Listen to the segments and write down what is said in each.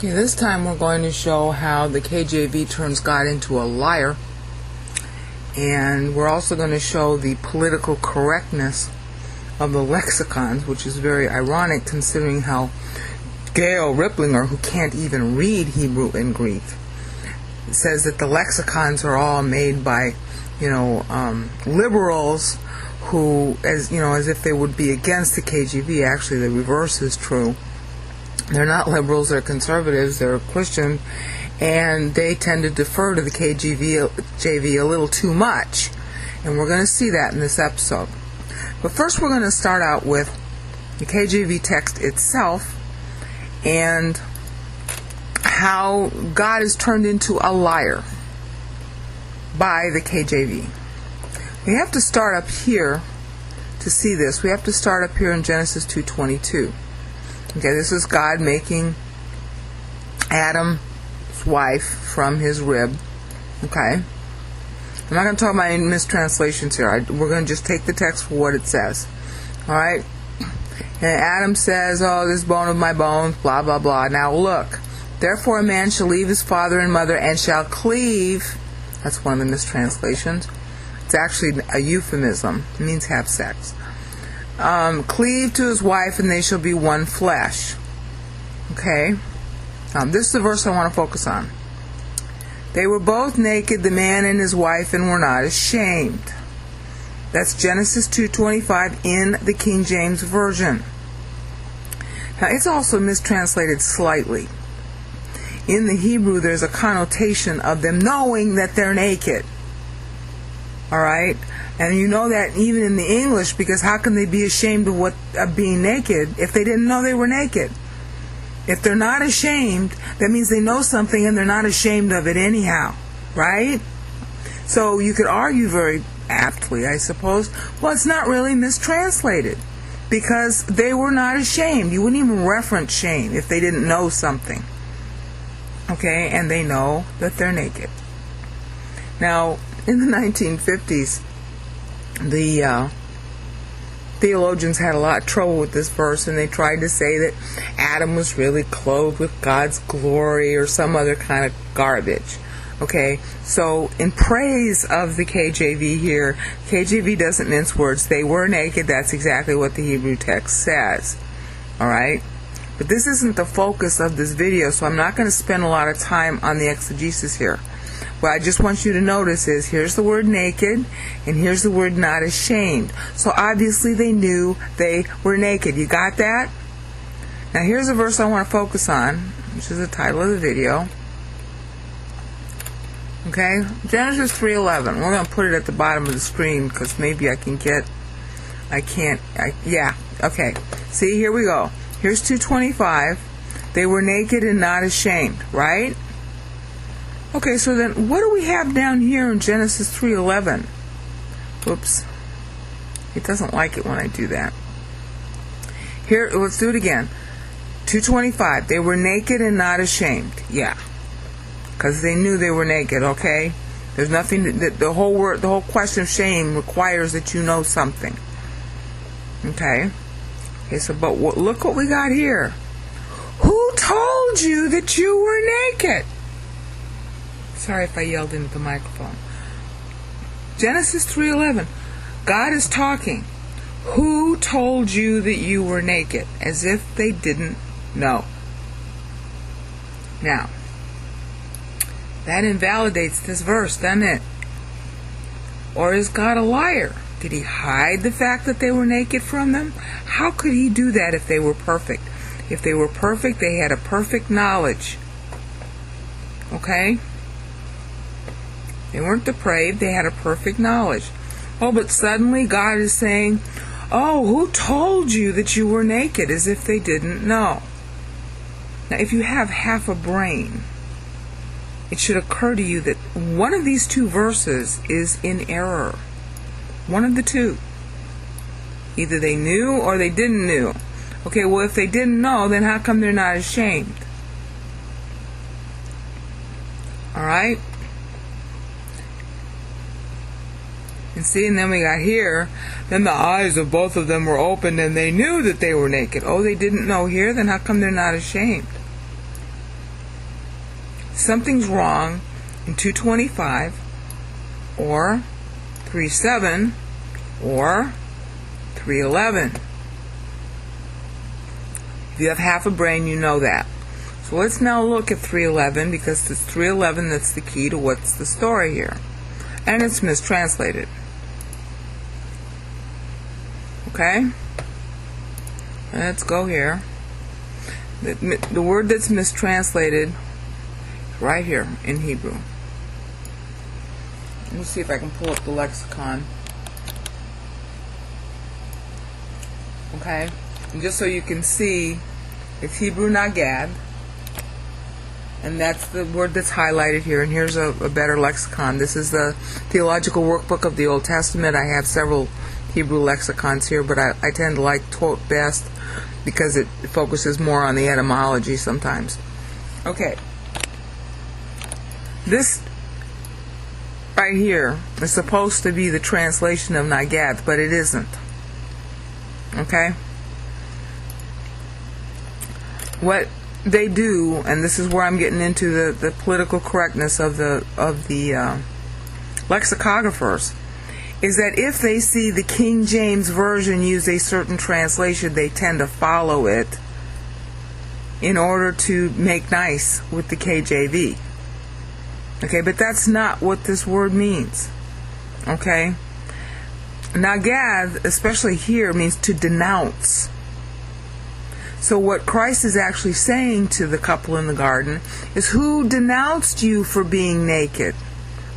Okay, this time we're going to show how the KJV turns God into a liar, and we're also going to show the political correctness of the lexicons, which is very ironic considering how Gail Ripplinger, who can't even read Hebrew and Greek, says that the lexicons are all made by liberals who, as if they would be against the KJV. Actually, the reverse is true. They're not liberals, they're conservatives, they're Christian, and they tend to defer to the KJV a little too much. And we're going to see that in this episode. But first we're going to start out with the KJV text itself and how God is turned into a liar by the KJV. We have to start up here to see this. We have to start up here in Genesis 2:22. Okay, this is God making Adam's wife from his rib. Okay, I'm not going to talk about any mistranslations here. We're going to just take the text for what it says. All right, and Adam says, "Oh, this bone of my bones," blah blah blah. Now look, therefore a man shall leave his father and mother and shall cleave. That's one of the mistranslations. It's actually a euphemism. It means have sex. Cleave to his wife, and they shall be one flesh. Okay? This is the verse I want to focus on. They were both naked, the man and his wife, and were not ashamed. That's Genesis 2:25 in the King James Version. Now, it's also mistranslated slightly. In the Hebrew, there's a connotation of them knowing that they're naked. All right? And you know that even in the English, because how can they be ashamed of being naked if they didn't know they were naked? If they're not ashamed, that means they know something and they're not ashamed of it anyhow, right? So you could argue very aptly, I suppose, well, it's not really mistranslated because they were not ashamed. You wouldn't even reference shame if they didn't know something. Okay, and they know that they're naked. Now, in the 1950s, the theologians had a lot of trouble with this verse, and they tried to say that Adam was really clothed with God's glory or some other kind of garbage. Okay, so in praise of the KJV here, KJV doesn't mince words. They were naked. That's exactly what the Hebrew text says. All right? But this isn't the focus of this video, so I'm not going to spend a lot of time on the exegesis here. What I just want you to notice is here's the word naked and here's the word not ashamed. So obviously they knew they were naked. You got that? Now here's a verse I want to focus on, which is the title of the video. Okay? Genesis 3:11. We're going to put it at the bottom of the screen because maybe yeah. Okay. See, here we go. Here's 2:25. They were naked and not ashamed, right? Okay, so then what do we have down here in Genesis 3:11? Whoops. It doesn't like it when I do that. Here, let's do it again. 2:25. They were naked and not ashamed. Yeah. Because they knew they were naked, okay? There's nothing, the whole question of shame requires that you know something. Okay? Okay, so, but look what we got here. Who told you that you were naked? Sorry if I yelled into the microphone. Genesis 3:11. God is talking. Who told you that you were naked? As if they didn't know. Now, that invalidates this verse, doesn't it? Or is God a liar? Did he hide the fact that they were naked from them? How could he do that if they were perfect? If they were perfect, they had a perfect knowledge. Okay? They weren't depraved, they had a perfect knowledge. Oh, but suddenly God is saying, oh, who told you that you were naked? As if they didn't know. Now, if you have half a brain, it should occur to you that one of these two verses is in error. One of the two. Either they knew or they didn't know. Okay, well, if they didn't know, then how come they're not ashamed? All right? And see, and then we got here, then the eyes of both of them were opened and they knew that they were naked. Oh, they didn't know here? Then how come they're not ashamed? something's wrong in 225 or 3:7 or 3:11. If you have half a brain, you know that. So let's now look at 3:11, because it's 3:11 that's the key to what's the story here. And it's mistranslated. Okay? Let's go here. The word that's mistranslated is right here in Hebrew. Let me see if I can pull up the lexicon. Okay? And just so you can see, it's Hebrew Nagad. And that's the word that's highlighted here. And here's a better lexicon. This is the Theological Workbook of the Old Testament. I have several Hebrew lexicons here, but I tend to like Tot best because it focuses more on the etymology sometimes. Okay. This right here is supposed to be the translation of Nagath, but it isn't. Okay? What they do, and this is where I'm getting into the political correctness of the lexicographers, is that if they see the King James Version use a certain translation, they tend to follow it in order to make nice with the KJV. Okay, but that's not what this word means. Okay? Nagad, especially here, means to denounce. So what Christ is actually saying to the couple in the garden is, who denounced you for being naked?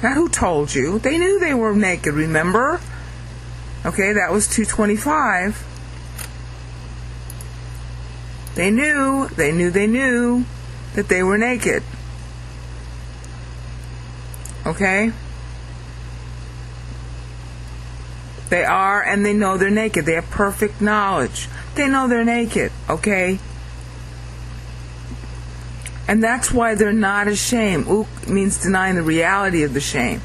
Not who told you. They knew they were naked, remember? Okay, that was 225. They knew that they were naked. Okay? They are, and they know they're naked. They have perfect knowledge. They know they're naked, okay? And that's why they're not ashamed. Uk means denying the reality of the shame.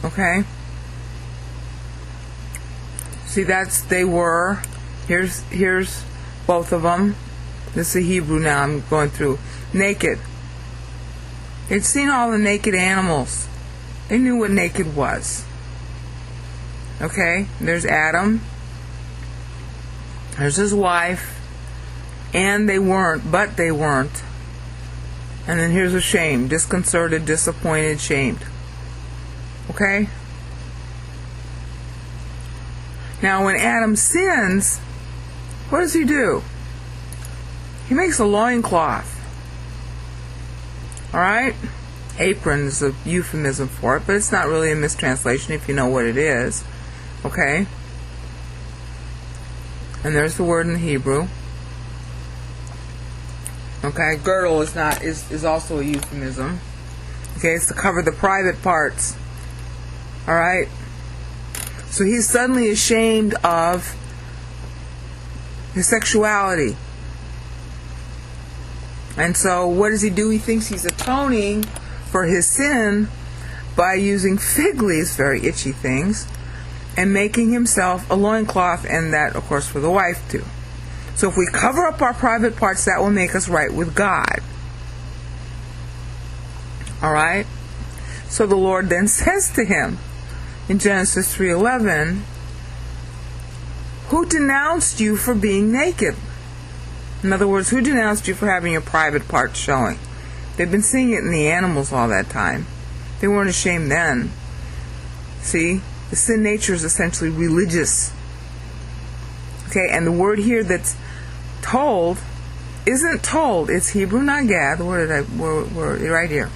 Okay? See, they were. Here's both of them. This is Hebrew now I'm going through. Naked. They'd seen all the naked animals. They knew what naked was. Okay? There's Adam. There's his wife. And they weren't, but they weren't. And then here's a shame. Disconcerted, disappointed, shamed. Okay? Now, when Adam sins, what does he do? He makes a loincloth. Alright? Apron is a euphemism for it, but it's not really a mistranslation if you know what it is. Okay? And there's the word in Hebrew. Okay, girdle is also a euphemism. Okay, it's to cover the private parts. Alright? So he's suddenly ashamed of his sexuality. And so what does he do? He thinks he's atoning for his sin by using fig leaves, very itchy things, and making himself a loincloth, and that, of course, for the wife too. So if we cover up our private parts, that will make us right with God. Alright? So the Lord then says to him in Genesis 3:11, who denounced you for being naked? In other words, who denounced you for having your private parts showing? They've been seeing it in the animals all that time. They weren't ashamed then. See? The sin nature is essentially religious. Okay, and the word here that's told isn't told. It's Hebrew Nagad. Where right here.